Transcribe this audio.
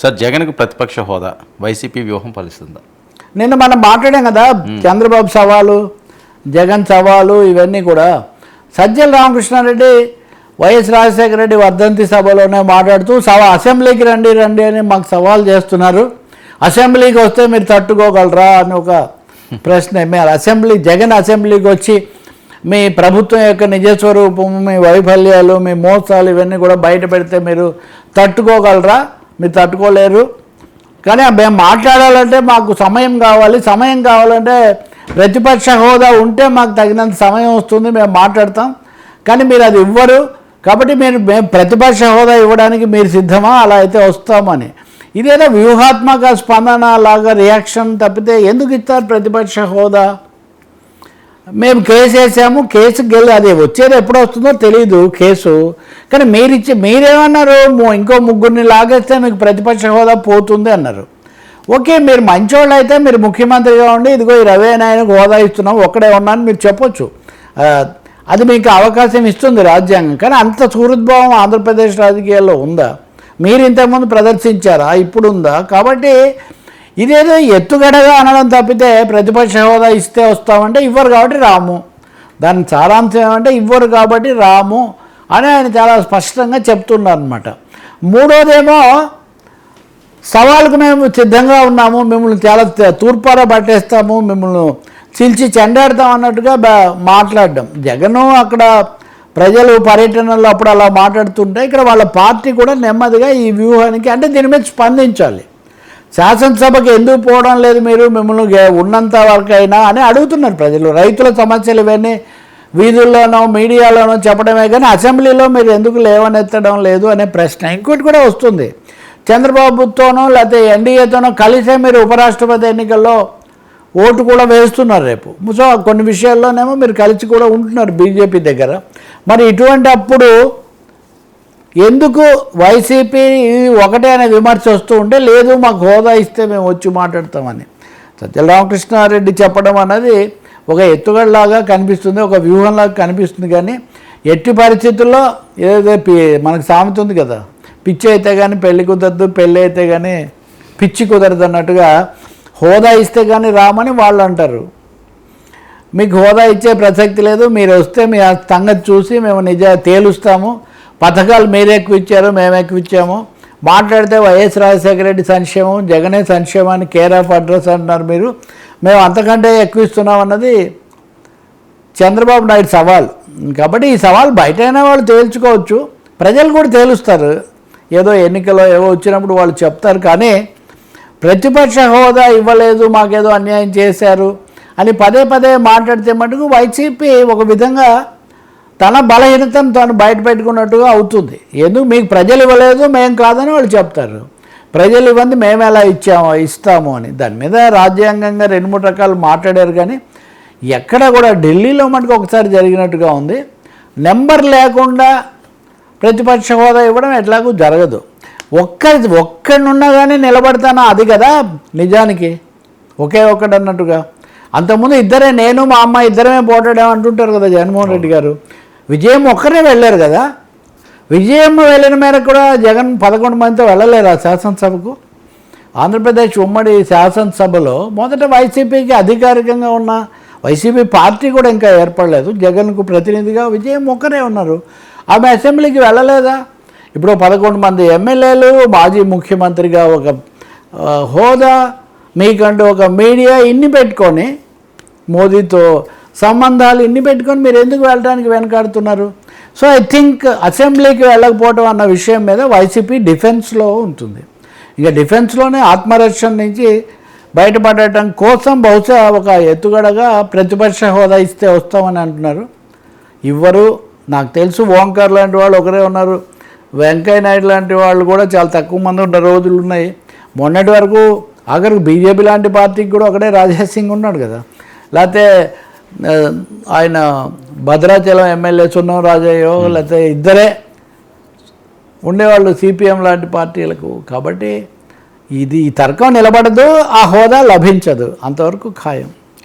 Sir జగన్కు ప్రతిపక్ష హోదా వైసీపీ వ్యూహం ఫలిస్తుందా? నిన్న మనం మాట్లాడాం కదా, చంద్రబాబు సవాలు, జగన్ సవాలు, ఇవన్నీ కూడా. సజ్జల రామకృష్ణారెడ్డి వైఎస్ రాజశేఖర రెడ్డి వర్ధంతి సభలోనే మాట్లాడుతూ అసెంబ్లీకి రండి రండి అని మాకు సవాల్ చేస్తున్నారు, అసెంబ్లీకి వస్తే మీరు తట్టుకోగలరా అని ఒక ప్రశ్న. మీరు జగన్ అసెంబ్లీకి వచ్చి మీ ప్రభుత్వం యొక్క నిజస్వరూపము, మీ వైఫల్యాలు, మీ మోసాలు ఇవన్నీ కూడా బయట పెడితే మీరు తట్టుకోగలరా? మీరు తట్టుకోలేరు. కానీ మేము మాట్లాడాలంటే మాకు సమయం కావాలి, సమయం కావాలంటే ప్రతిపక్ష హోదా ఉంటే మాకు తగినంత సమయం వస్తుంది, మేము మాట్లాడతాం. కానీ మీరు అది ఇవ్వరు, కాబట్టి మేము ప్రతిపక్ష హోదా ఇవ్వడానికి మీరు సిద్ధమా? అలా అయితే వస్తామని. ఇదేదో వ్యూహాత్మక స్పందన లాగా రియాక్షన్ తప్పితే ఎందుకు ఇస్తారు ప్రతిపక్ష హోదా? మేము కేసు వేసాము, కేసు అది వచ్చేది ఎప్పుడు వస్తుందో తెలియదు కేసు. కానీ మీరేమన్నారు, ఇంకో ముగ్గురిని లాగేస్తే మీకు ప్రతిపక్ష హోదా పోతుంది అన్నారు. ఓకే, మీరు మంచోళ్ళు అయితే మీరు ముఖ్యమంత్రిగా ఉండి ఇదిగో ఈ రవేనాయనకు హోదా ఇస్తున్నాం, ఒక్కడే ఉన్నాను మీరు చెప్పొచ్చు, అది మీకు అవకాశం ఇస్తుంది రాజ్యాంగం. కానీ అంత సుహృద్భావం ఆంధ్రప్రదేశ్ రాజకీయాల్లో ఉందా? మీరు ఇంతకుముందు ప్రదర్శించారా? ఇప్పుడు ఉందా? కాబట్టి ఇదేదో ఎత్తుగడగా అనడం తప్పితే ప్రతిపక్ష హోదా ఇస్తే వస్తామంటే ఇవ్వరు కాబట్టి రాము, దాని సారాంశం ఏమంటే ఇవ్వరు కాబట్టి రాము అని ఆయన చాలా స్పష్టంగా చెప్తున్నారు అనమాట. మూడోదేమో సవాలుకు మేము సిద్ధంగా ఉన్నాము, మిమ్మల్ని చాలా తూర్పారా పట్టేస్తాము, మిమ్మల్ని చిల్చి చెండాడతాం అన్నట్టుగా మాట్లాడడం. జగన్ అక్కడ ప్రజలు పర్యటనలో అప్పుడు అలా మాట్లాడుతుంటే ఇక్కడ వాళ్ళ పార్టీ కూడా నెమ్మదిగా ఈ వ్యూహానికి అంటే దీని మీద స్పందించాలి. శాసనసభకి ఎందుకు పోవడం లేదు మీరు, మిమ్మల్ని ఉన్నంత వరకైనా అని అడుగుతున్నారు ప్రజలు. రైతుల సమస్యలు ఇవన్నీ వీధుల్లోనో మీడియాలోనో చెప్పడమే కానీ అసెంబ్లీలో మీరు ఎందుకు లేవనెత్తడం లేదు అనే ప్రశ్న ఇంకోటి కూడా వస్తుంది. చంద్రబాబుతోనో లేకపోతే ఎన్డీఏతోనో కలిసే మీరు ఉపరాష్ట్రపతి ఎన్నికల్లో ఓటు కూడా వేస్తున్నారు రేపు. సో కొన్ని విషయాల్లోనేమో మీరు కలిసి కూడా ఉంటున్నారు బీజేపీ దగ్గర. మరి ఇటువంటి అప్పుడు ఎందుకు వైసీపీ ఒకటే అనే విమర్శ వస్తూ ఉంటే లేదు మాకు హోదా ఇస్తే మేము వచ్చి మాట్లాడతామని సజ్జల రామకృష్ణారెడ్డి చెప్పడం అన్నది ఒక ఎత్తుగడలాగా కనిపిస్తుంది, ఒక వ్యూహంలాగా కనిపిస్తుంది. కానీ ఎట్టి పరిస్థితుల్లో ఏదైతే మనకు సామెత ఉంది కదా, పిచ్చి అయితే కానీ పెళ్లి కుదరదు, పెళ్ళి అయితే కానీ పిచ్చి కుదరదు అన్నట్టుగా హోదా ఇస్తే కానీ రామని వాళ్ళు అంటారు. మీకు హోదా ఇచ్చే ప్రసక్తి లేదు, మీరు వస్తే మీ సంగతి చూసి మేము తేలుస్తాము, పథకాలు మీరు ఎక్కువ ఇచ్చారు మేము ఎక్కువ ఇచ్చాము, మాట్లాడితే వైఎస్ రాజశేఖర రెడ్డి సంక్షేమం జగనే సంక్షేమాన్ని కేర్ ఆఫ్ అడ్రస్ అంటున్నారు మీరు, మేము అంతకంటే ఎక్కువ ఇస్తున్నాం అన్నది చంద్రబాబు నాయుడు సవాల్. కాబట్టి ఈ సవాల్ బయట అయినా వాళ్ళు తేల్చుకోవచ్చు, ప్రజలు కూడా తేలుస్తారు. ఏదో ఎన్నికలో ఏవో వచ్చినప్పుడు వాళ్ళు చెప్తారు. కానీ ప్రతిపక్ష హోదా ఇవ్వలేదు, మాకేదో అన్యాయం చేశారు అని పదే పదే మాట్లాడితే మటుకు వైసీపీ ఒక విధంగా తన బలహీనతను తాను బయట పెట్టుకున్నట్టుగా అవుతుంది. ఎందుకు మీకు ప్రజలు ఇవ్వలేదు మేము కాదని వాళ్ళు చెప్తారు, ప్రజలు ఇవ్వండి మేము ఎలా ఇస్తాము అని. దాని మీద రాజ్యాంగంగా 2-3 రకాలు మాట్లాడారు. కానీ ఎక్కడ కూడా ఢిల్లీలో మటుకు ఒకసారి జరిగినట్టుగా ఉంది. నెంబర్ లేకుండా ప్రతిపక్ష హోదా ఇవ్వడం ఎట్లాగూ జరగదు. ఒక్కడున్నా కానీ నిలబడతానా అది కదా నిజానికి, ఒకే ఒక్కడు అన్నట్టుగా. అంతకుముందు ఇద్దరే, నేను మా అమ్మ ఇద్దరమే పోటాడేమో అంటుంటారు కదా జగన్మోహన్ రెడ్డి గారు. విజయం ఒక్కరే వెళ్ళారు కదా, విజయం వెళ్ళిన మేరకు కూడా జగన్ 11 మందితో వెళ్ళలేరు ఆ శాసనసభకు. ఆంధ్రప్రదేశ్ ఉమ్మడి శాసనసభలో మొదట వైసీపీకి అధికారికంగా ఉన్న వైసీపీ పార్టీ కూడా ఇంకా ఏర్పడలేదు, జగన్కు ప్రతినిధిగా విజయం ఒక్కరే ఉన్నారు. ఆమె అసెంబ్లీకి వెళ్ళలేదా? ఇప్పుడు 11 మంది ఎమ్మెల్యేలు, మాజీ ముఖ్యమంత్రిగా ఒక హోదా, మీకంటూ ఒక మీడియా, ఇన్ని పెట్టుకొని మోదీతో సంబంధాలు ఇన్ని పెట్టుకొని మీరు ఎందుకు వెళ్ళడానికి వెనకాడుతున్నారు? సో ఐ థింక్ అసెంబ్లీకి వెళ్ళకపోవడం అన్న విషయం మీద వైసీపీ డిఫెన్స్లో ఉంటుంది. ఇక డిఫెన్స్లోనే ఆత్మరక్షణ నుంచి బయటపడటం కోసం బహుశా ఒక ఎత్తుగడగా ప్రతిపక్ష హోదా ఇస్తే వస్తామని అంటున్నారు. ఇవ్వరు. నాకు తెలుసు ఓంకార్ లాంటి వాళ్ళు ఒకరే ఉన్నారు, వెంకయ్య నాయుడు లాంటి వాళ్ళు కూడా చాలా తక్కువ మంది ఉన్న రోజులు ఉన్నాయి. మొన్నటి వరకు ఆఖరికి బీజేపీ లాంటి పార్టీకి కూడా ఒకటే రాజేష్ సింగ్ ఉన్నాడు కదా, లేకపోతే ఆయన భద్రాచలం ఎమ్మెల్యే సున్నం రాజయ్యో లేకపోతే ఇద్దరే ఉండేవాళ్ళు సిపిఎం లాంటి పార్టీలకు. కాబట్టి ఈ తర్కం నిలబడదు, ఆ హోదా లభించదు, అంతవరకు ఖాయం.